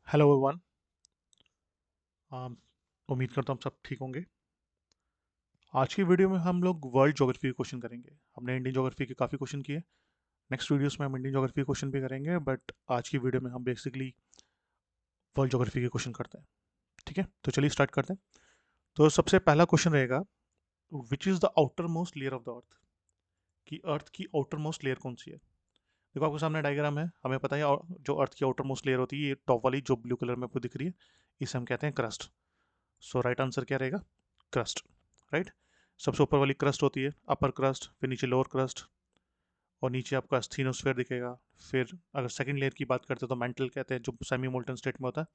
Hello everyone. um, उम्मीद करता हूँ सब ठीक होंगे। आज की वीडियो में हम लोग वर्ल्ड ज्योग्राफी के क्वेश्चन करेंगे। हमने इंडियन ज्योग्राफी के काफ़ी क्वेश्चन किए। नेक्स्ट वीडियोस में हम इंडियन ज्योग्राफी के क्वेश्चन भी करेंगे, बट आज की वीडियो में हम बेसिकली वर्ल्ड ज्योग्राफी के क्वेश्चन करते हैं। ठीक है, तो चलिए स्टार्ट करते हैं। तो सबसे पहला क्वेश्चन रहेगा, which is the outer most layer of the अर्थ। कि अर्थ की आउटर मोस्ट लेयर कौन सी है। देखो आपके सामने डायग्राम है, हमें पता है जो अर्थ की आउटर मोस्ट लेयर होती है, ये टॉप वाली जो ब्लू कलर में आपको दिख रही है, इसे हम कहते हैं क्रस्ट। सो राइट आंसर क्या रहेगा? क्रस्ट। राइट। सबसे ऊपर वाली क्रस्ट होती है अपर क्रस्ट, फिर नीचे लोअर क्रस्ट, और नीचे आपको एस्थीनोस्फेयर दिखेगा। फिर अगर सेकंड लेयर की बात करते हैं तो मेंटल कहते हैं, जो सेमी मोल्टन स्टेट में होता है।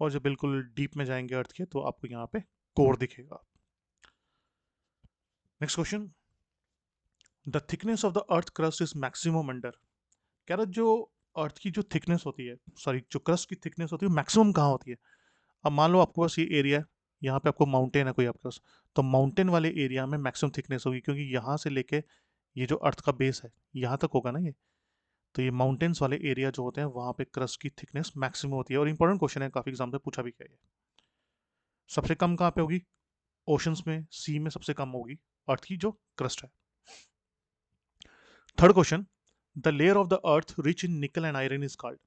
और जब बिल्कुल डीप में जाएंगे अर्थ के, तो आपको यहाँ पे कोर दिखेगा। Next question, the thickness of the earth crust is maximum under. कह रहा जो अर्थ की जो थिकनेस होती है, सॉरी जो क्रस्ट की थिकनेस होती है, मैक्सिमम कहाँ होती है। अब मान लो आपके पास ये एरिया है, यहाँ पे आपको माउंटेन है कोई आपके पास, तो माउंटेन वाले एरिया में मैक्सिमम थिकनेस होगी, क्योंकि यहाँ से लेके ये जो अर्थ का बेस है यहाँ तक होगा ना ये। तो ये माउंटेन्स वाले एरिया जो होते हैं वहाँ पे क्रस्ट की थिकनेस मैक्सिमम होती है। और इंपॉर्टेंट क्वेश्चन है, काफी एग्जाम में पूछा भी गया है। सबसे कम कहाँ पे होगी? ओशंस में, सी में सबसे कम होगी अर्थ की जो क्रस्ट है। Third question, the layer of the earth rich in निकल एंड आयरन इज कॉल्ड।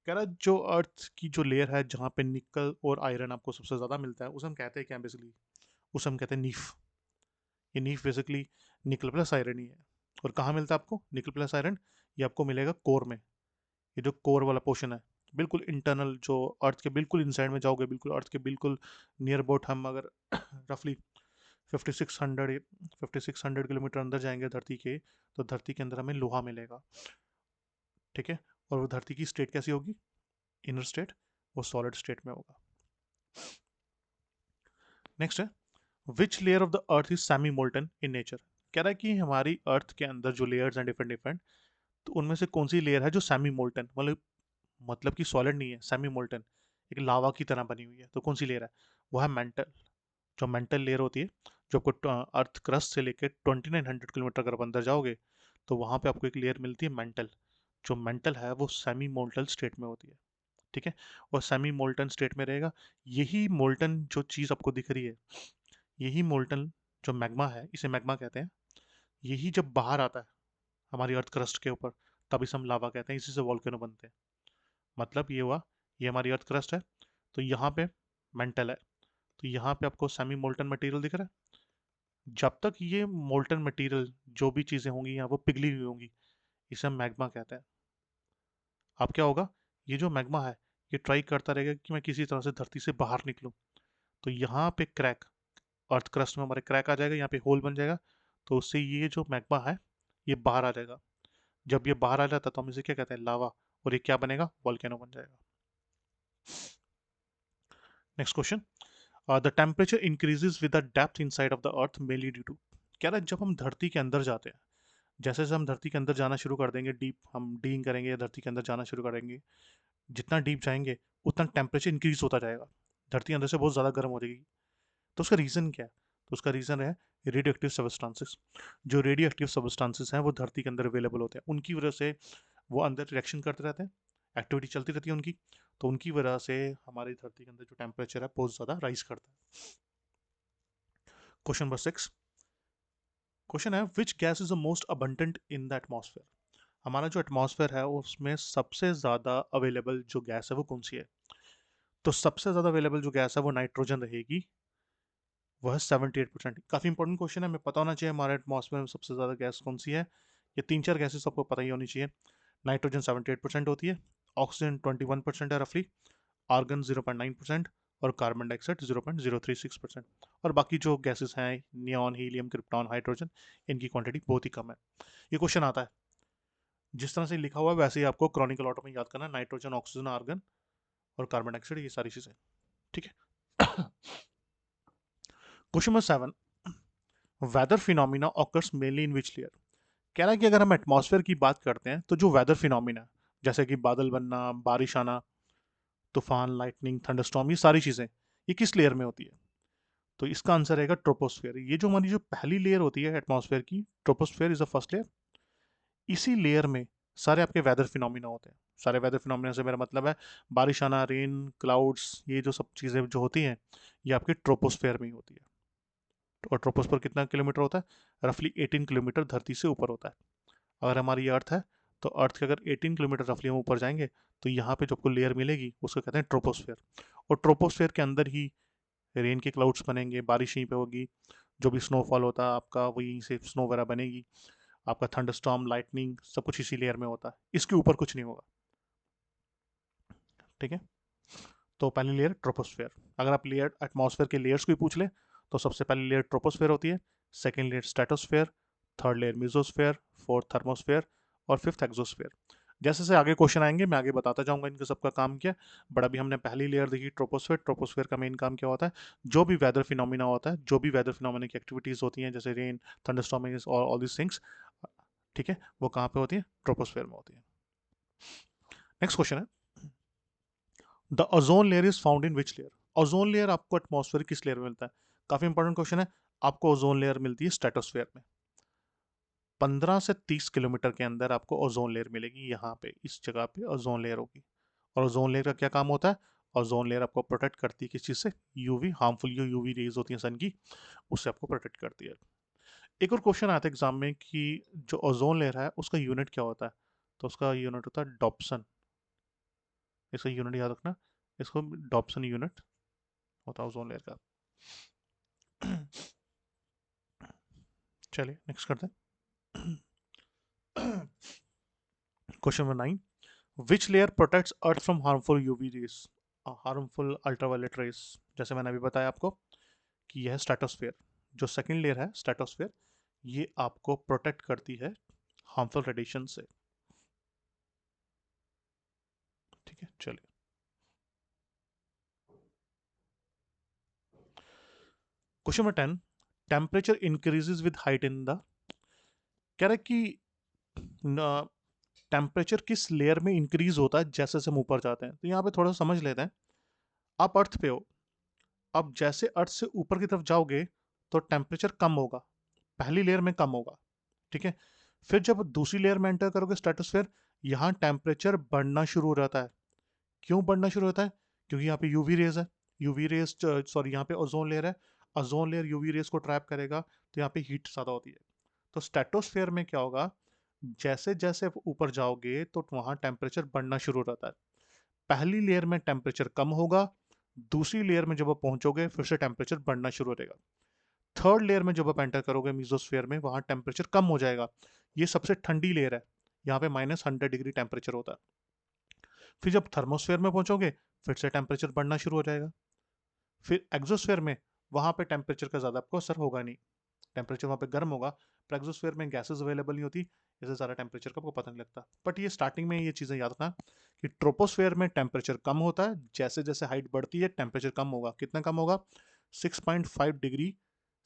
कह रहा है जो अर्थ की जो लेयर है जहाँ पे निकल और आयरन आपको सबसे ज्यादा मिलता है, उसे हम कहते हैं क्या बेसिकली? उसे हम कहते हैं नीफ। ये NiFe basically nickel plus iron ही है। और कहाँ मिलता है आपको निकल प्लस आयरन? ये आपको मिलेगा कोर में। ये जो कोर वाला पोर्शन है, बिल्कुल इंटरनल, जो अर्थ के बिल्कुल इनसाइड में जाओगे, बिल्कुल अर्थ के बिल्कुल नियर अबाउट, हम अगर रफली 5600 किलोमीटर अंदर जाएंगे धरती के, तो धरती के अंदर हमें लोहा मिलेगा। ठीक है। और वो धरती की स्टेट कैसी होगी? इनर स्टेट, वो सॉलिड स्टेट में होगा। नेक्स्ट है, which layer of the earth is semi molten in nature. कह रहा है कि हमारी अर्थ के अंदर जो लेयर्स हैं डिफरेंट डिफरेंट, तो उनमें से कौन सी लेयर है जो सेमी मोल्टन, मतलब कि सॉलिड नहीं है, सेमी मोल्टन, एक लावा की तरह बनी हुई है। तो कौन सी लेयर है? वो है मेंटल। जो मेंटल लेयर होती है, जो आपको अर्थ क्रस्ट से लेकर 2900 किलोमीटर अगर आप अंदर जाओगे, तो वहाँ पे आपको एक लेयर मिलती है मेंटल। जो मेंटल है वो सेमी मोल्टन स्टेट में होती है। ठीक है। और सेमी मोल्टन स्टेट में रहेगा। यही मोल्टन जो चीज़ आपको दिख रही है, यही मोल्टन जो मैग्मा है, इसे मैग्मा कहते हैं। यही जब बाहर आता है हमारी अर्थ क्रस्ट के ऊपर, तब इसे हम लावा कहते हैं, इसी से वॉल्केनो बनते हैं। मतलब ये हुआ, ये हमारी अर्थ क्रस्ट है, तो यहाँ पे मेंटल है, तो यहाँ पे आपको सेमी मोल्टन मटेरियल दिख रहा है। जब तक ये मोल्टन मटेरियल, जो भी चीज़ें होंगी यहाँ, वो पिघली हुई होंगी, इसे हम मैग्मा कहते हैं। अब क्या होगा, ये जो मैग्मा है, ये ट्राई करता रहेगा कि मैं किसी तरह से धरती से बाहर निकलूँ। तो यहाँ पे क्रैक, अर्थ क्रस्ट में हमारे क्रैक आ जाएगा, यहाँ पे होल बन जाएगा। तो उससे ये जो मैग्मा है, ये बाहर आ जाएगा। जब ये बाहर आ जाता है तो हम इसे क्या कहते हैं? लावा। और ये क्या बनेगा? वॉल्केनो बन जाएगा। Next question, the temperature increases with the depth inside of the earth mainly due to. कह रहा है जब हम धरती के अंदर जाते हैं, जैसे जैसे हम धरती के अंदर जाना शुरू कर देंगे, डीप हम डीइंग करेंगे, धरती के अंदर जाना शुरू करेंगे, जितना डीप जाएंगे उतना टेम्परेचर इंक्रीज होता जाएगा। धरती अंदर से बहुत ज़्यादा गर्म हो जाएगी। तो उसका रीज़न क्या है? तो उसका रीज़न है रेडियो एक्टिव सब्सटेंसेस। जो रेडियो एक्टिव सब्सटेंसेस हैं वो धरती के अंदर अवेलेबल होते हैं, उनकी वजह से वो अंदर रिएक्शन करते रहते हैं, एक्टिविटी चलती रहती है उनकी। तो उनकी वजह से हमारी धरती के अंदर जो टेम्परेचर है बहुत ज़्यादा राइज करता है। Question number 6। क्वेश्चन है, which gas is the most abundant in the atmosphere. हमारा जो एटमॉस्फेयर है उसमें सबसे ज़्यादा अवेलेबल जो गैस है वो कौन सी है? तो सबसे ज़्यादा अवेलेबल जो गैस है वो नाइट्रोजन रहेगी। वह 78%। काफ़ी इंपॉर्टेंट क्वेश्चन है, हमें पता होना चाहिए हमारे एटमॉस्फेयर में सबसे ज़्यादा गैस कौन सी है। ये तीन चार गैसेस आपको पता ही होनी चाहिए। नाइट्रोजन 78% होती है, ऑक्सीजन 21% है रफली, आर्गन 0.9%, और कार्बन डाइऑक्साइड 0.036%। और बाकी जो गैसेस हैं, नियॉन, हीलियम, क्रिप्टॉन, हाइड्रोजन, इनकी क्वांटिटी बहुत ही कम है। ये क्वेश्चन आता है जिस तरह से लिखा हुआ है वैसे ही आपको क्रॉनिकल ऑर्डर में याद करना, नाइट्रोजन, ऑक्सीजन, आर्गन और कार्बन डाइऑक्साइड, ये सारी चीज़ें। ठीक है। Question number 7, weather phenomena occurs mainly in which layer. कह रहा है कि अगर हम एटमॉस्फेयर की बात करते हैं, तो जो वेदर फिनोमिना, जैसे कि बादल बनना, बारिश आना, तूफान, लाइटनिंग, थंडरस्टॉर्म, ये सारी चीज़ें, ये किस लेयर में होती है? तो इसका आंसर रहेगा ट्रोपोस्फेयर। ये जो हमारी जो पहली लेयर होती है एटमॉस्फेयर की, troposphere is the first layer. इसी लेयर में सारे आपके वेदर फिनोमिना होते हैं। सारे वेदर फिनोमिना से मेरा मतलब है बारिश आना, रेन, क्लाउड्स, ये जो सब चीज़ें जो होती हैं ये आपके ट्रोपोस्फेयर में ही होती है। और ट्रोपोस्फेयर कितना किलोमीटर होता है? रफली 18 किलोमीटर धरती से ऊपर होता है। अगर हमारी अर्थ है तो अर्थ के अगर 18 किलोमीटर रफली हम ऊपर जाएंगे तो यहाँ पे जो आपको लेयर मिलेगी उसको कहते हैं ट्रोपोस्फेयर। और ट्रोपोस्फेयर के अंदर ही रेन के क्लाउड्स बनेंगे, बारिश यहीं पे होगी, जो भी स्नोफॉल होता है आपका वो यहीं से स्नो वगैरह बनेगी, आपका थंडरस्टॉर्म, लाइटनिंग सब कुछ इसी लेयर में होता है, इसके ऊपर कुछ नहीं होगा। ठीक है, तो पहली लेयर ट्रोपोस्फेयर। अगर आप लेयर एटमॉस्फेयर के लेयर्स को ही पूछ ले तो सबसे पहली लेयर ट्रोपोस्फेयर होती है, second layer stratosphere, third layer mesosphere, fourth thermosphere और फिफ्थ एक्सोस्फेयर। जैसे जैसे आगे क्वेश्चन आएंगे मैं आगे बताता जाऊंगा इनका सबका काम क्या। बट अभी हमने पहली लेयर देखी ट्रोपोस्फेयर। ट्रोपोस्फेयर का मेन काम क्या होता है? जो भी वेदर फिनोमिना होता है, जो भी वेदर फिनोमिना की एक्टिविटीज होती हैं जैसे रेन, थंडरस्टॉर्मिंग और ऑल दिस थिंग्स, ठीक है, वो कहाँ पे होती है? ट्रोपोस्फेयर में होती है। नेक्स्ट क्वेश्चन है, the ozone layer is found in which layer? Ozone layer आपको एटमॉस्फेयर किस लेयर में मिलता है? काफी इंपॉर्टेंट क्वेश्चन है। आपको ओजोन लेयर मिलती है स्ट्रेटोस्फेयर में। 15 से 30 किलोमीटर के अंदर आपको ओजोन लेयर मिलेगी, यहाँ पे इस जगह पे ओजोन लेयर होगी। और ओजोन लेयर का क्या काम होता है? ओजोन लेयर आपको प्रोटेक्ट करती है किस चीज़ से? यूवी, हार्मफुल जो यूवी रेज होती हैं सन की, उससे आपको प्रोटेक्ट करती है। एक और क्वेश्चन आता है एग्जाम में कि जो ओजोन लेयर है उसका यूनिट क्या होता है? तो उसका यूनिट होता है डॉप्सन। इसका यूनिट याद रखना, इसको डॉप्सन यूनिट होता है ओजोन लेयर का। चलिए नेक्स्ट करते हैं। Question number 9, which layer protects earth from harmful UV rays, harmful ultraviolet rays? जैसे मैंने अभी बताया आपको कि यह है स्ट्रेटोस्फेयर। जो सेकंड लेयर है स्ट्रेटोस्फेयर, ये आपको प्रोटेक्ट करती है हार्मफुल रेडिएशन से। ठीक है, चलिए question number 10, temperature increases with height in the, कह रहा है कि टेम्परेचर किस लेयर में इंक्रीज होता है जैसे जैसे हम ऊपर जाते हैं। तो यहाँ पे थोड़ा समझ लेते हैं। आप अर्थ पे हो, अब जैसे अर्थ से ऊपर की तरफ जाओगे तो टेम्परेचर कम होगा, पहली लेयर में कम होगा। ठीक है, फिर जब दूसरी लेयर में एंटर करोगे स्ट्रेटोस्फेयर, यहाँ टेम्परेचर बढ़ना शुरू हो जाता है। क्यों बढ़ना शुरू होता है? क्योंकि यहाँ पे यूवी रेज है, यूवी रेज, सॉरी यहाँ पे ओजोन लेयर है, ओजोन लेयर यूवी रेज को ट्रैप करेगा तो यहाँ पे हीट ज़्यादा होती है। तो स्ट्रेटोस्फेयर में क्या होगा, जैसे जैसे ऊपर जाओगे तो वहाँ टेम्परेचर बढ़ना शुरू हो जाता है। पहली लेयर में टेम्परेचर कम होगा, दूसरी लेयर में जब आप पहुंचोगे फिर से टेम्परेचर बढ़ना शुरू हो जाएगा। थर्ड लेयर में जब आप एंटर करोगे मीजोस्फेयर में, वहां टेम्परेचर कम हो जाएगा। ये सबसे ठंडी लेयर है, यहाँ पे -100 डिग्री टेम्परेचर होता है। फिर जब थर्मोस्फेयर में पहुंचोगे फिर से टेम्परेचर बढ़ना शुरू हो जाएगा। फिर एक्सोस्फेयर में, वहां पे टेम्परेचर का ज़्यादा आपको असर होगा नहीं, टेम्परेचर वहाँ पे गर्म होगा, पर एक्सोस्फेयर में गैसेस अवेलेबल नहीं होती, इससे ज़्यादा टेम्परेचर का आपको पता नहीं लगता। बट ये स्टार्टिंग में ये चीज़ें याद रखना कि ट्रोपोस्फेयर में टेम्परेचर कम होता है, जैसे जैसे हाइट बढ़ती है टेम्परेचर कम होगा। कितना कम होगा? 6.5 डिग्री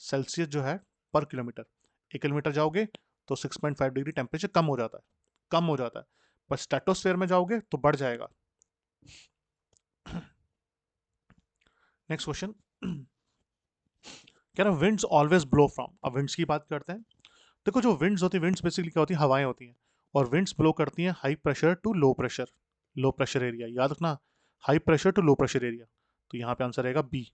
सेल्सियस जो है पर किलोमीटर। 1 किलोमीटर जाओगे तो 6.5 डिग्री टेम्परेचर कम हो जाता है, कम हो जाता है। पर स्ट्रेटोस्फेयर में जाओगे तो बढ़ जाएगा। नेक्स्ट क्वेश्चन, कह रहा विंड्स ऑलवेज ब्लो फ्रॉम, अब विंड्स की बात करते हैं। देखो जो विंड्स होती है, विंड्स बेसिकली क्या होती है? हवाएं होती हैं। और विंड्स ब्लो करती हैं high pressure to low pressure, low pressure area, याद रखना, high pressure to low pressure area. तो यहाँ पे आंसर रहेगा B,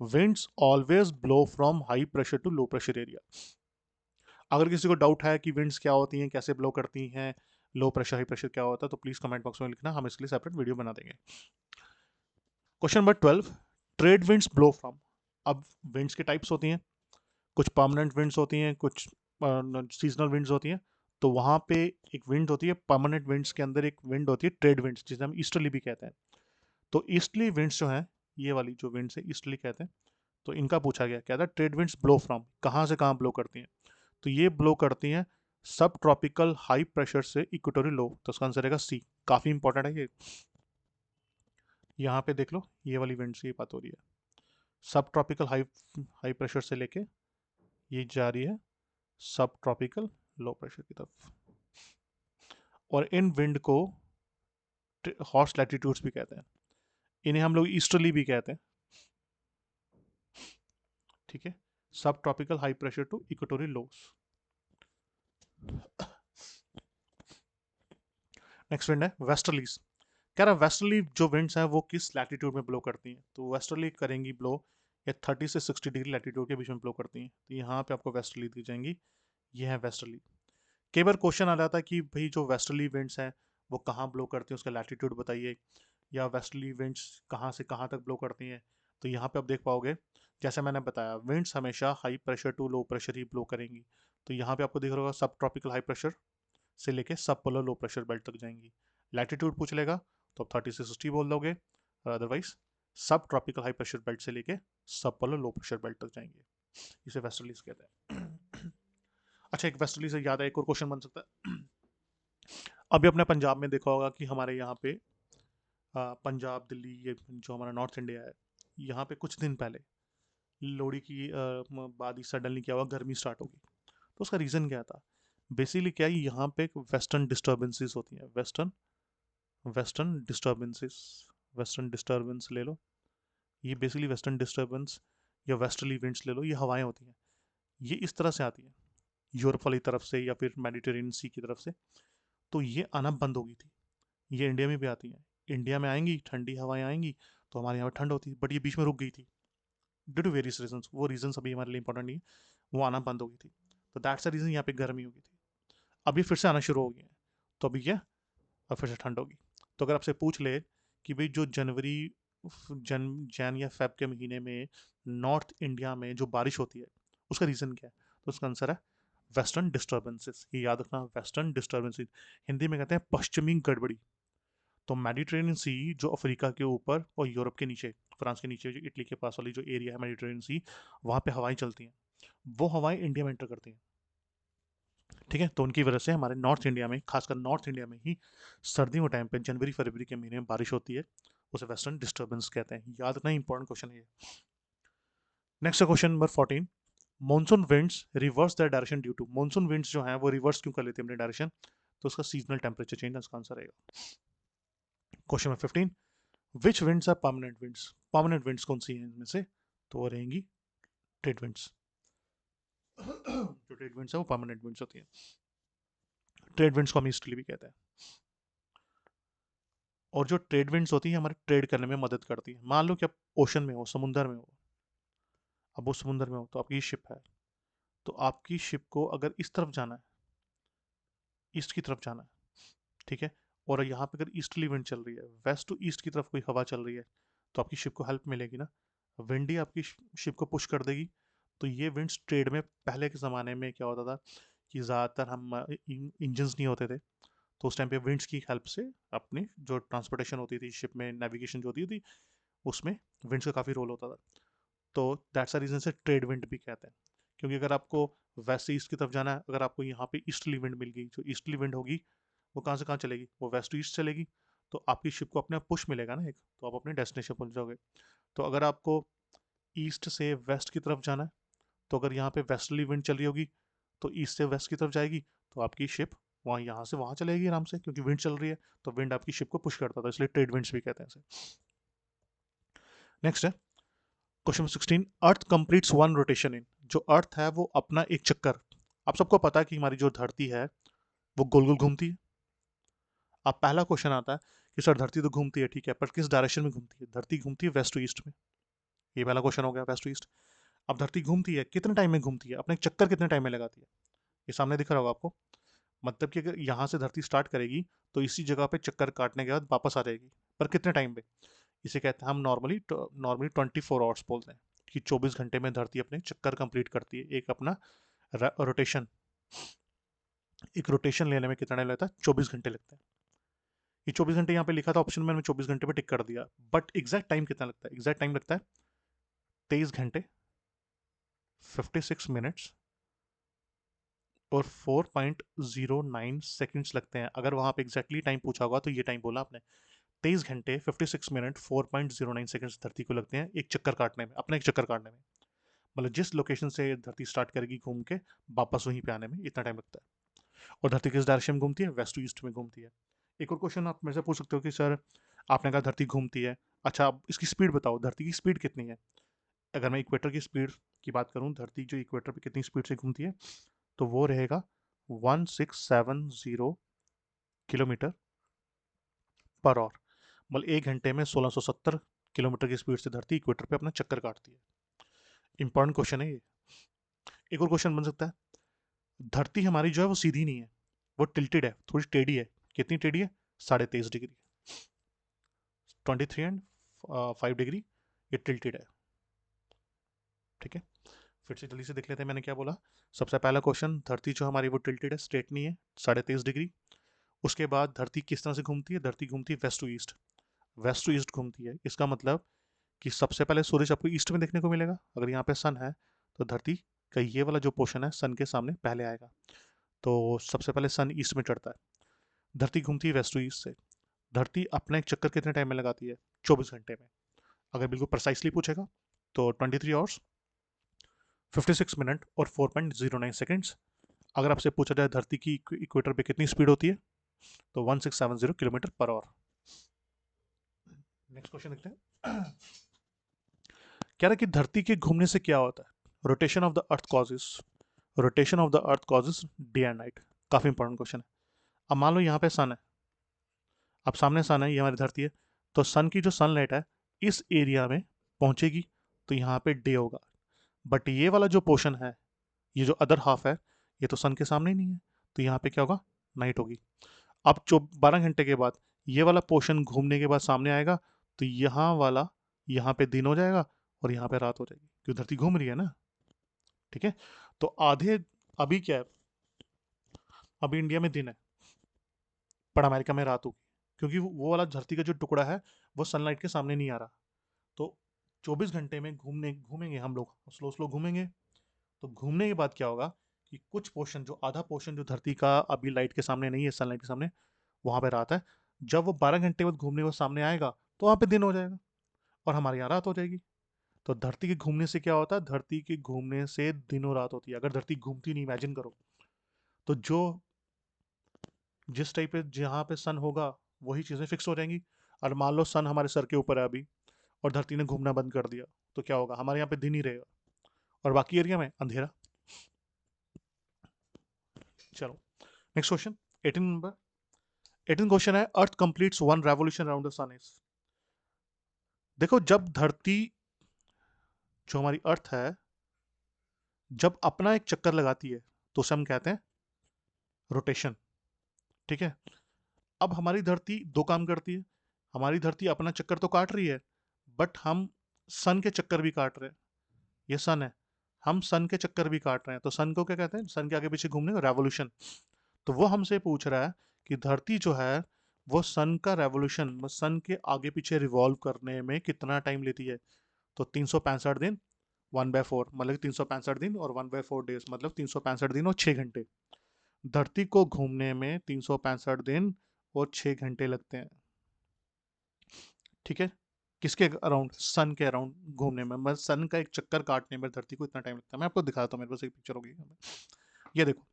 winds always blow from high pressure to low pressure area. अगर किसी को डाउट है कि विंड्स क्या होती हैं, कैसे ब्लो करती हैं, लो प्रेशर हाई प्रेशर क्या होता है, तो प्लीज कमेंट बॉक्स में लिखना, हम इसके लिए सेपरेट वीडियो बना देंगे। Question number 12, trade winds blow from. अब विंड्स की टाइप्स होती हैं, कुछ परमानेंट विंड्स होती हैं, कुछ सीजनल विंड्स होती हैं। तो वहाँ पे एक विंड होती है परमानेंट विंड्स के अंदर, एक विंड होती है ट्रेड विंड्स जिसे हम ईस्टर्ली भी कहते हैं। तो ईस्टर्ली विंड्स जो हैं, ये वाली जो विंड्स है ईस्टर्ली कहते हैं। तो इनका पूछा गया क्या था, ट्रेड विंड्स ब्लो फ्रॉम कहाँ से कहाँ ब्लो करती हैं? तो ये ब्लो करती हैं सब ट्रॉपिकल हाई प्रेशर से इक्वेटोरियल लो। तो उसका आंसर रहेगा सी, काफ़ी इंपॉर्टेंट है ये। यहाँ पे देख लो ये वाली विंड से ये बात हो रही है, subtropical high high pressure से लेके ये जा रही है सब ट्रॉपिकल लो प्रेशर की तरफ। और इन विंड को हॉर्स लैटिट्यूड्स भी कहते हैं, इन्हें हम लोग ईस्टर्ली भी कहते हैं। ठीक है, subtropical high pressure to equatorial lows. Next wind है वेस्टर्लीज। कह रहा वेस्टर्ली जो विंड्स हैं वो किस लैटिट्यूड में ब्लो करती हैं, तो वेस्टर्ली करेंगी ब्लो ये 30 से 60 डिग्री लैटिट्यूड के बीच में ब्लो करती हैं, तो यहाँ पे आपको वेस्टर्ली दी जाएंगी। ये है वेस्टर्ली। कई बार क्वेश्चन आ जाता है कि भाई जो वेस्टर्ली विंड्स हैं वो कहाँ ब्लो करती हैं, उसका लैटिट्यूड बताइए, या वेस्टर्ली विंड्स कहाँ से कहाँ तक ब्लो करती हैं। तो यहाँ पे आप देख पाओगे, जैसे मैंने बताया विंड्स हमेशा high pressure to low pressure ही ब्लो करेंगी। तो यहाँ पे आपको दिख रहा होगा सब ट्रॉपिकल हाई प्रेशर से लेके सब पोलर लो प्रेशर बेल्ट तक जाएंगी। लैटिट्यूड पूछ लेगा तो आप 30 से 60 बोल दोगे, और अदरवाइज सब ट्रॉपिकल हाई प्रेशर बेल्ट से लेके सब पोलर लो प्रेशर बेल्ट तक जाएंगे। इसे वेस्टर्लीज कहते हैं। अच्छा, एक वेस्टर्ली से याद है एक और क्वेश्चन बन सकता है। अभी अपने पंजाब में देखा होगा कि हमारे यहाँ पे पंजाब दिल्ली ये जो हमारा नॉर्थ इंडिया है, यहाँ पे कुछ दिन पहले लोहड़ी की बाद ही सडनली क्या हुआ, गर्मी स्टार्ट होगी। तो उसका रीज़न क्या था? बेसिकली क्या है, यहाँ पे वेस्टर्न डिस्टर्बेंसेस होती हैं। Western western disturbances, western disturbance ले लो, ये बेसिकली वेस्टर्न डिस्टर्बेंस या वेस्टर्ली विंड्स ले लो, ये हवाएं होती हैं। ये इस तरह से आती हैं यूरोप वाली तरफ से या फिर मेडिटेरेनियन सी की तरफ से। तो ये आना बंद हो गई थी। ये इंडिया में भी आती हैं, इंडिया में आएंगी ठंडी हवाएं आएंगी, तो हमारे यहाँ ठंड होती है, बट ये बीच में रुक गई थी ड्यू टू वेरियस रीजन। वो रीजन अभी हमारे लिए इंपॉर्टेंट नहीं है, वो आना बंद हो गई थी। तो दैट्स द रीजन यहाँ पे गर्मी हो गई थी। अब ये फिर से आना शुरू हो गई है, तो अभी क्या, अब फिर से ठंड होगी। तो अगर आपसे पूछ ले कि भाई जो जनवरी जैन या फेब के महीने में नॉर्थ इंडिया में जो बारिश होती है उसका रीज़न क्या है, तो उसका आंसर है वेस्टर्न डिस्टर्बेंसेस। ये याद रखना, वेस्टर्न डिस्टर्बेंसेस, हिंदी में कहते हैं पश्चिमी गड़बड़ी। तो मेडिटेरेनियन सी जो अफ्रीका के ऊपर और यूरोप के नीचे, फ्रांस के नीचे जो इटली के पास वाली जो एरिया है मेडिटेरेनियन सी, वहाँ पे हवाएं चलती हैं, वो हवाएं इंडिया में एंटर करती हैं। ठीक है, तो उनकी वजह से हमारे नॉर्थ इंडिया में, खासकर नॉर्थ इंडिया में ही सर्दियों के टाइम पे जनवरी फरवरी के महीने में बारिश होती है। उसे वेस्टर्न डिस्टर्बेंस कहते हैं। याद रखना, इंपॉर्टेंट क्वेश्चन है ये। Next question number 14। Monsoon winds reverse the direction due to, monsoon winds जो हैं वो रिवर्स क्यों कर लेते हैं अपनी डायरेक्शन, तो उसका सीजनल टेम्परेचर चेंज है, उसका आंसर रहेगा। Question number 15। Which winds are permanent winds, permanent winds कौन सी हैं इनमें से, तो वो रहेंगी ट्रेड विंड्स। जो ट्रेड विंड्स है वो परमानेंट विंड्स होती है। ट्रेड विंड्स को हम ईस्टर्ली भी कहते हैं। और जो ट्रेड विंड्स होती हैं हमारे ट्रेड करने में मदद करती है। मान लो कि आप ओशन में हो, समुंदर में हो, अब वो समुंदर में हो तो आपकी शिप है, तो आपकी शिप को अगर इस तरफ जाना है, ईस्ट की तरफ जाना है, ठीक है, और यहाँ पे अगर ईस्टर्ली विंड चल रही है, वेस्ट टू ईस्ट की तरफ कोई हवा चल रही है, तो आपकी शिप को हेल्प मिलेगी ना। विंड ही आपकी शिप को पुश कर देगी। तो ये विंड्स ट्रेड में, पहले के ज़माने में क्या होता था कि ज़्यादातर हम इंजन्स नहीं होते थे, तो उस टाइम पे विंड्स की हेल्प से अपनी जो ट्रांसपोर्टेशन होती थी शिप में, नेविगेशन जो होती थी, उसमें विंड्स का काफ़ी रोल होता था। तो दैट्स द रीज़न से ट्रेड विंड भी कहते हैं। क्योंकि अगर आपको वेस्ट से ईस्ट की तरफ जाना है, अगर आपको यहाँ पे ईस्टर्ली विंड मिल गई, जो ईस्टर्ली विंड होगी वो कहाँ से कहाँ चलेगी, वो वेस्ट टू ईस्ट चलेगी। तो आपकी शिप को अपने आप पुश मिलेगा ना एक, तो आप अपने डेस्टिनेशन पहुंच जाओगे। तो अगर आपको ईस्ट से वेस्ट की तरफ जाना है, तो अगर यहाँ पे वेस्टर्ली विंड चल रही होगी तो ईस्ट से वेस्ट की तरफ जाएगी, तो आपकी शिप वहाँ यहाँ से वहाँ चलेगी आराम से, क्योंकि विंड चल रही है। तो विंड आपकी शिप को पुश करता था, इसलिए ट्रेड विंड्स भी कहते हैं इसे। नेक्स्ट है क्वेश्चन 16। अर्थ कंप्लीट्स वन रोटेशन इन, जो अर्थ है वो अपना एक चक्कर, आप सबको पता है कि हमारी जो धरती है वो गोल गोल घूमती है। अब पहला क्वेश्चन आता है कि सर धरती तो घूमती है, ठीक है, पर किस डायरेक्शन में घूमती है? धरती घूमती है वेस्ट टू ईस्ट में। ये पहला क्वेश्चन हो गया, वेस्ट टू ईस्ट। अब धरती घूमती है, कितने टाइम में घूमती है, अपने चक्कर कितने टाइम में लगाती है? ये सामने दिख रहा होगा आपको। मतलब कि अगर यहाँ से धरती स्टार्ट करेगी तो इसी जगह पे चक्कर काटने के बाद वापस आ जाएगी, पर कितने टाइम पे? इसे कहते हैं हम नॉर्मली 24 आवर्स बोलते हैं, कि 24 घंटे में धरती अपने चक्कर कंप्लीट करती है। एक अपना रोटेशन, एक रोटेशन लेने में कितना टाइम लगता है? 24 घंटे लगते हैं। ये 24 घंटे यहाँ पे लिखा था ऑप्शन में, मैंने 24 घंटे पे टिक कर दिया, बट एग्जैक्ट टाइम कितना लगता है? एग्जैक्ट टाइम लगता है 23 घंटे 56 मिनट्स और 4.09 सेकेंड्स लगते हैं। अगर वहाँ पे एग्जैक्टली टाइम पूछा होगा तो ये टाइम बोला आपने। 23 घंटे 56 मिनट 4.09 सेकेंड्स धरती को लगते हैं एक चक्कर काटने में, अपना एक चक्कर काटने में। मतलब जिस लोकेशन से धरती स्टार्ट करेगी घूम के, वापस वहीं पे आने में इतना टाइम लगता है। और धरती किस डायरेक्शन में घूमती है? वेस्ट टू ईस्ट में घूमती है। एक और क्वेश्चन आप मेरे से पूछ सकते हो कि सर आपने कहा धरती घूमती है, अच्छा अब इसकी स्पीड बताओ, धरती की स्पीड कितनी है? अगर मैं इक्वेटर की स्पीड की बात करूं, धरती जो इक्वेटर पे कितनी स्पीड से घूमती है, तो वो रहेगा 1670 किलोमीटर पर आवर, मतलब 1 घंटे में 1670 किलोमीटर की स्पीड से धरती इक्वेटर पे अपना चक्कर काटती है। इंपॉर्टेंट क्वेश्चन है ये। एक और क्वेश्चन बन सकता है, धरती हमारी जो है वो सीधी नहीं है, वो टिल्टेड है, थोड़ी टेढ़ी है। कितनी टेढ़ी है? 23.5 डिग्री, 23 एंड 5 डिग्री ये टिल्टेड है। ठीक है, फिर से जल्दी से देख लेते हैं मैंने क्या बोला। सबसे पहला क्वेश्चन, धरती जो हमारी वो टिल्टेड है, स्ट्रेट नहीं है, 23.5 डिग्री। उसके बाद धरती किस तरह से घूमती है? धरती घूमती है west to east, west to east घूमती है। इसका मतलब कि सबसे पहले सूरज आपको ईस्ट में देखने को मिलेगा। अगर यहाँ पे सन है तो धरती का ये वाला जो पोर्शन है सन के सामने पहले आएगा, तो सबसे पहले सन ईस्ट में चढ़ता है। धरती घूमती है वेस्ट टू ईस्ट से। धरती अपना एक चक्कर कितने टाइम में लगाती है? 24 घंटे में। अगर बिल्कुल प्रिसाइसली पूछेगा तो 23 आवर्स 56 मिनट और 4.09 सेकेंड्स। अगर आपसे पूछा जाए धरती की इक्वेटर पे कितनी स्पीड होती है, तो 1670 kilometre per hour. Next question देखते हैं। कह रहा है कि धरती के घूमने से क्या होता है? Rotation of the earth causes, rotation of the earth causes day and night. काफी इंपॉर्टेंट क्वेश्चन है। अब मान लो यहाँ पे सन है, अब सामने सन है, ये हमारी धरती है, तो सन की जो सनलाइट है इस एरिया में पहुंचेगी तो यहाँ पे डे होगा। बट ये वाला जो पोर्शन है, ये जो अदर हाफ है, ये तो सन के सामने ही नहीं है, तो यहाँ पे क्या होगा? नाइट होगी। अब 12 घंटे के बाद ये वाला पोर्शन घूमने के बाद सामने आएगा, तो यहाँ वाला, यहाँ पे दिन हो जाएगा और यहाँ पे रात हो जाएगी, क्योंकि धरती घूम रही है ना। ठीक है, तो आधे, अभी क्या है, अभी इंडिया में दिन है पर अमेरिका में रात होगी, क्योंकि वो वाला धरती का जो टुकड़ा है वो सनलाइट के सामने नहीं आ रहा। तो 24 घंटे में घूमेंगे हम लोग, स्लो स्लो घूमेंगे। तो घूमने के बाद क्या होगा कि कुछ पोर्शन, जो आधा पोर्शन जो धरती का अभी लाइट के सामने नहीं है, सनलाइट के सामने, वहां पे रात है। जब वो 12 घंटे बाद घूमने को सामने आएगा तो वहां पे दिन हो जाएगा और हमारे यहाँ रात हो जाएगी। तो धरती के घूमने से क्या होता है? धरती के घूमने से दिन और रात होती है। अगर धरती घूमती नहीं, इमेजिन करो, तो जो जिस टाइप पे जहाँ पे सन होगा वही चीज़ें फिक्स हो जाएंगी। और मान लो सन हमारे सर के ऊपर है अभी और धरती ने घूमना बंद कर दिया, तो क्या होगा? हमारे यहाँ पे दिन ही रहेगा और बाकी एरिया में अंधेरा। चलो नेक्स्ट क्वेश्चन, 18 नंबर। 18 क्वेश्चन है, earth completes one revolution around the sun is. देखो, जब धरती, जो हमारी अर्थ है, जब अपना एक चक्कर लगाती है तो उसे हम कहते हैं रोटेशन। ठीक है, अब हमारी धरती दो काम करती है। हमारी धरती अपना चक्कर तो काट रही है, बट हम सन के चक्कर भी काट रहे हैं। ये सन है, हम सन के चक्कर भी काट रहे हैं, तो सन को क्या कहते हैं? सन के आगे पीछे घूमने को रेवोल्यूशन। तो वो हमसे पूछ रहा है कि धरती जो है वो सन का रेवोल्यूशन, सन के आगे पीछे रिवॉल्व करने में कितना टाइम लेती है? तो 365 दिन 1/4, मतलब 365 दिन और 1/4 डेज, मतलब 365 दिन और 6 घंटे। धरती को घूमने में 365 दिन और 6 घंटे लगते हैं। ठीक है, किसके अराउंड? सन के अराउंड घूमने में, मतलब सन का एक चक्कर काटने में धरती को इतना टाइम लगता है। मैं आपको दिखाता हूँ, मेरे पास एक पिक्चर होगी, ये देखो,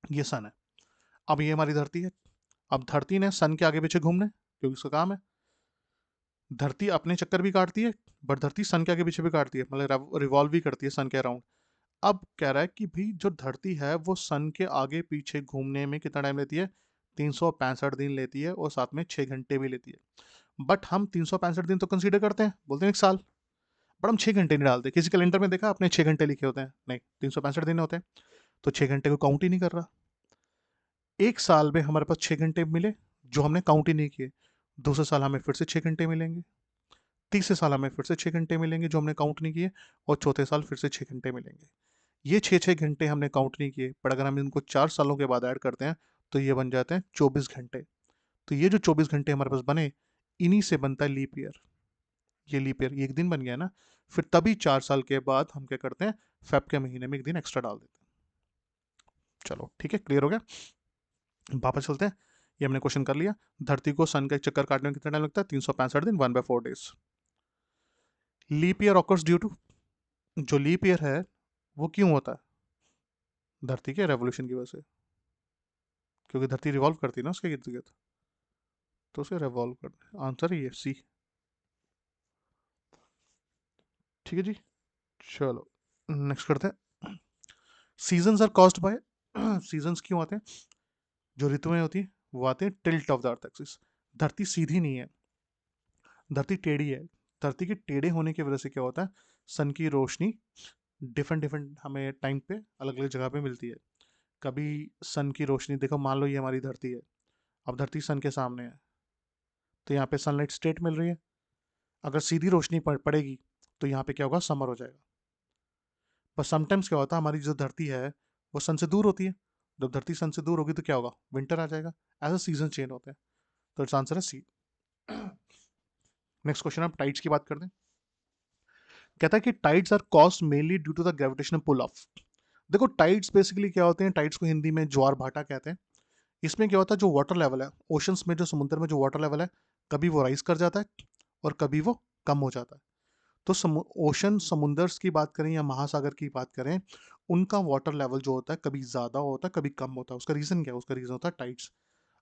ये सन है। अब ये हमारी धरती है। अब धरती ने सन के आगे पीछे घूमने, क्योंकि उसका काम है। धरती अपने चक्कर भी काटती है, बट धरती सन के आगे पीछे भी काटती है, मतलब रिवॉल्व भी करती है सन के अराउंड। अब कह रहा है कि भाई जो धरती है वो सन के आगे पीछे घूमने में कितना टाइम लेती है? 365 दिन लेती है और साथ में 6 घंटे भी लेती है। बट हम 365 दिन तो कंसीडर करते हैं, बोलते हैं एक साल, बट हम 6 घंटे नहीं डालते। किसी कैलेंडर में देखा आपने 6 घंटे लिखे होते हैं? नहीं, 365 दिन होते हैं, तो 6 घंटे को काउंट ही नहीं कर रहा। एक साल में हमारे पास 6 घंटे मिले जो हमने काउंट ही नहीं किए। दूसरे साल हमें फिर से 6 घंटे मिलेंगे, तीसरे साल हमें फिर से 6 घंटे मिलेंगे जो हमने काउंट नहीं किए, और चौथे साल फिर से 6 घंटे मिलेंगे। ये 6 6 घंटे हमने काउंट नहीं किए, पर अगर हम इनको 4 सालों के बाद ऐड करते हैं तो ये बन जाते हैं 24 घंटे। तो ये जो 24 घंटे हमारे पास बने, इन्हीं से बनता है लीप ईयर। ये लीप ईयर, ये एक दिन बन गया ना, फिर तभी 4 साल के बाद हम क्या करते हैं? फेब के महीने में एक दिन एक्स्ट्रा डाल देते हैं। चलो ठीक है, क्लियर हो गया। वापस चलते हैं, ये हमने क्वेश्चन कर लिया। धरती को सन का एक चक्कर काटने में कितना टाइम लगता है? 365 दिन 1/4 days. Leap year occurs due to, जो लीप ईयर है वो क्यों होता है? धरती के रेवोल्यूशन की वजह से, क्योंकि धरती रिवॉल्व करती है ना उसके इर्द गिर्द, तो उसे रिवॉल्व करते हैं। आंसर ही है सी। ठीक है जी, चलो नेक्स्ट करते हैं। Seasons are caused by, seasons क्यों आते हैं? जो ऋतुएं होती हैं वो आते हैं tilt of the earth axis. धरती सीधी नहीं है, धरती टेढ़ी है। धरती के टेढ़े होने की वजह से क्या होता है, सन की रोशनी डिफरेंट डिफरेंट हमें टाइम पे अलग अलग जगह पे मिलती है। कभी सन की रोशनी, देखो मान लो ये हमारी धरती है, अब धरती सन के सामने है, तो यहाँ पे सनलाइट स्ट्रेट मिल रही है। अगर सीधी रोशनी पड़ेगी तो यहाँ पे क्या होगा, समर हो जाएगा। पर समटाइम्स क्या होता है, हमारी जो धरती है वो सन से दूर होती है। जब धरती सन से दूर होगी तो क्या होगा, विंटर आ जाएगा। एज अ सीजन चेंज होते हैं। तो इट्स आंसर है सी। नेक्स्ट क्वेश्चन, आप टाइड्स की बात करते हैं। कहता है कि tides are caused mainly due to the gravitational pull of. देखो टाइड्स बेसिकली क्या होते हैं, टाइड्स को हिंदी में ज्वार भाटा कहते हैं। इसमें क्या होता है, जो वाटर लेवल है ओशंस में, जो समुद्र में जो वाटर लेवल है, कभी वो राइज कर जाता है और कभी वो कम हो जाता है। तो ओशन समुंदर्स की बात करें या महासागर की बात करें, उनका वाटर लेवल जो होता है कभी ज़्यादा होता है कभी कम होता है। उसका रीज़न क्या है, उसका रीज़न होता है टाइड्स।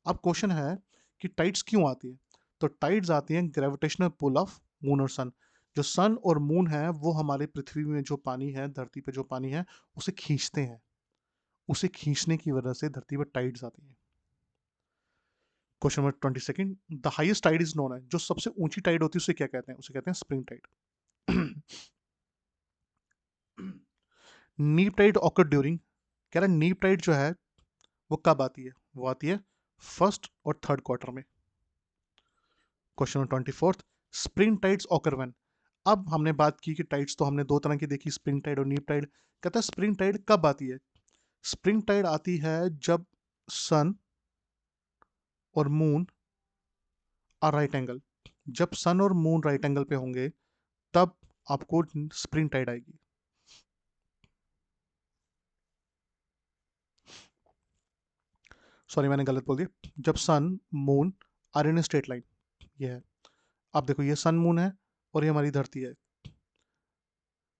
अब क्वेश्चन है कि टाइड्स क्यों आती है। तो टाइड्स आती हैं ग्रेविटेशनल पुल ऑफ मून और सन। जो सन और मून है वो हमारे पृथ्वी में जो पानी है, धरती पे जो पानी है, उसे खींचते हैं। उसे खींचने की वजह से धरती पर टाइड्स आती हैं। Question number 22, the highest tide is known है, जो सबसे ऊंची टाइड होती है उसे क्या कहते हैं, उसे कहते हैं स्प्रिंग टाइड। नीप टाइड ऑकर ड्यूरिंग, कह रहा है नीप टाइड जो है वो कब आती है, वो आती है फर्स्ट और थर्ड क्वार्टर में। Question number 24, spring tides occur when. अब हमने बात की कि टाइड्स तो हमने दो तरह की देखी, स्प्रिंग टाइड और नीप टाइड। कहता है स्प्रिंग टाइड कब आती है। स्प्रिंग टाइड आती है जब सन और मून आर राइट एंगल। जब सन और मून राइट एंगल पे होंगे तब आपको स्प्रिंग टाइड आएगी। सॉरी मैंने गलत बोल दिया, जब sun moon are in straight line, ये है। अब देखो ये सन मून है और ये हमारी धरती है।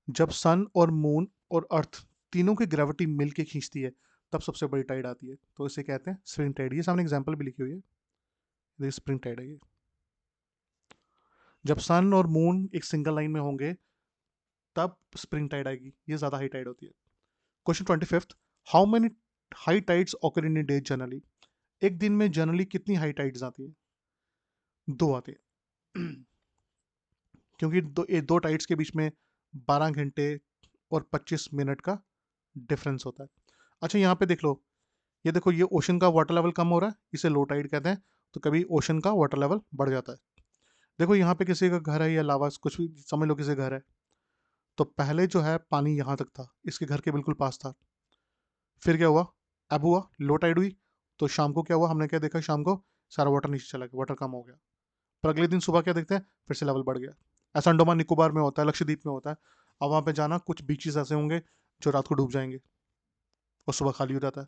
जब सन और मून और अर्थ तीनों की ग्रेविटी मिलके खींचती है तब सबसे बड़ी टाइड आती है, तो इसे कहते हैं स्प्रिंग टाइड। ये सामने एग्जांपल भी लिखी हुई है, ये स्प्रिंग टाइड है ये। जब सन और मून एक सिंगल लाइन में होंगे तब स्प्रिंग टाइड आएगी, ये ज्यादा हाई टाइड होती है। Question 25, how many high tides occur in a day generally. एक दिन में जनरली कितनी हाई टाइड्स आती है, दो आती है। क्योंकि दो टाइड्स के बीच में 12 घंटे और 25 मिनट का डिफरेंस होता है। अच्छा यहाँ पे देख लो, ये देखो ये ओशन का वाटर लेवल कम हो रहा है, इसे लो टाइड कहते हैं। तो कभी ओशन का वाटर लेवल बढ़ जाता है। देखो यहाँ पे किसी का घर है या लावा कुछ भी समझ लो, किसी का घर है, तो पहले जो है पानी यहाँ तक था, इसके घर के बिल्कुल पास था। फिर क्या हुआ, अब हुआ लो टाइड हुई, तो शाम को क्या हुआ, हमने क्या देखा, शाम को सारा वाटर नीचे चला गया, वाटर कम हो गया। पर अगले दिन सुबह क्या देखते हैं, फिर से लेवल बढ़ गया। ऐसा अंडोमान निकोबार में होता है, लक्षद्वीप में होता है। अब वहाँ पे जाना, कुछ बीचेस ऐसे होंगे जो रात को डूब जाएंगे और सुबह खाली हो जाता है।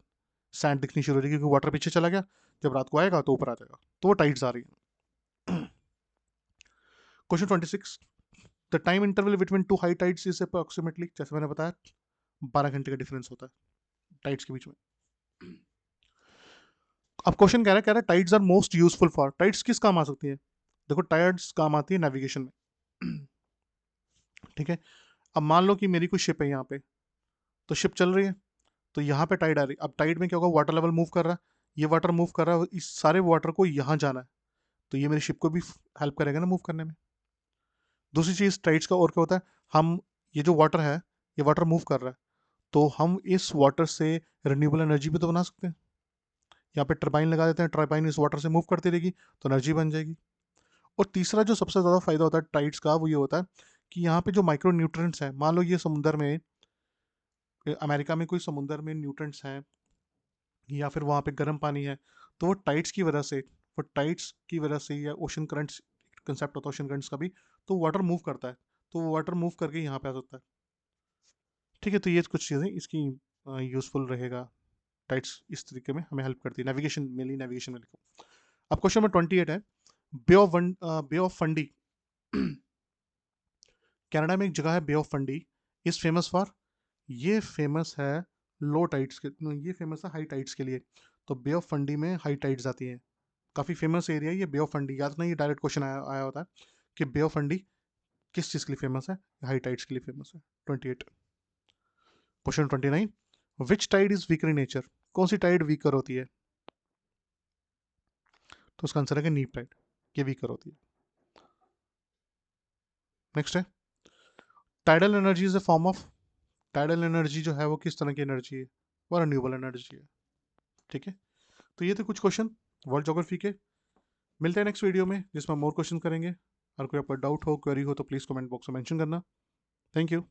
सैंड दिखनी शुरू हो जाएगी क्योंकि वाटर पीछे चला गया। जब रात को आएगा तो ऊपर आ जाएगा, तो वो टाइड्स आ रही है। Question 26, the time interval between two high tides is approximately, जैसे मैंने बताया 12 घंटे का डिफरेंस होता है टाइड्स के बीच में। अब क्वेश्चन कह रहा है tides are most useful for, tides किस काम आ सकती है। देखो टाइड्स काम आती है नेविगेशन में। ठीक है। अब मान लो कि मेरी कोई शिप है यहाँ पे, तो शिप चल रही है, तो यहाँ पे टाइड आ रही है। अब टाइड में क्या होगा, वाटर लेवल मूव कर रहा है, ये वाटर मूव कर रहा है, इस सारे वाटर को यहाँ जाना है, तो ये मेरी शिप को भी हेल्प करेगा ना मूव करने में। दूसरी चीज़ टाइड्स का और क्या होता है, हम ये जो वाटर है, ये वाटर मूव कर रहा है, तो हम इस वाटर से रिन्यूएबल एनर्जी भी तो बना सकते हैं। यहाँ पे टर्बाइन लगा देते हैं, टर्बाइन इस वाटर से मूव करती रहेगी तो एनर्जी बन जाएगी। और तीसरा जो सबसे ज़्यादा फायदा होता है टाइड्स का, वो ये होता है कि यहाँ पे जो माइक्रो न्यूट्रिएंट्स हैं, मान लो ये समुद्र में, अमेरिका में कोई समुद्र में न्यूट्रिएंट्स हैं या फिर वहाँ पे गर्म पानी है, तो वो टाइड्स की वजह से, वो टाइड्स की वजह से या ओशन करंट्स, कंसेप्ट होता है ओशन करंट्स का भी, तो वाटर मूव करता है, तो वो वाटर मूव करके यहाँ पे आ सकता है। ठीक है, तो ये कुछ चीज़ें इसकी यूजफुल रहेगा। टाइड्स इस तरीके में हमें हेल्प करती है नेविगेशन, मेनली नेविगेशन में लिखो। अब क्वेश्चन नंबर 28 है, बे ऑफ फंडी। कनाडा में एक जगह है Bay of Fundy, is famous for, ये फेमस है लो टाइड्स के, ये फेमस है हाई टाइड्स के लिए। तो बे ऑफ फंडी में हाई टाइड्स आती हैं। काफ़ी फेमस एरिया है ये बे ऑफ फंडी, याद नहीं, ये डायरेक्ट क्वेश्चन आया होता है कि बे ऑफ फंडी किस चीज़ के लिए फेमस है, हाई टाइड्स के लिए फेमस है। 28, question 29, which tide is weaker in nature, कौन सी टाइड वीकर होती है। तो उसका आंसर है कि नीप टाइड, ये वीकर होती है। नेक्स्ट है, tidal energy is a form of, tidal energy जो है वो किस तरह की एनर्जी है? वो रिन्यूएबल एनर्जी है। ठीक है, तो ये थे कुछ क्वेश्चन वर्ल्ड ज्योग्राफी के। मिलते हैं नेक्स्ट वीडियो में जिसमें मोर क्वेश्चन करेंगे। अगर कोई आपका डाउट हो, क्वेरी हो, तो प्लीज़ कमेंट बॉक्स में मेंशन करना। Thank you.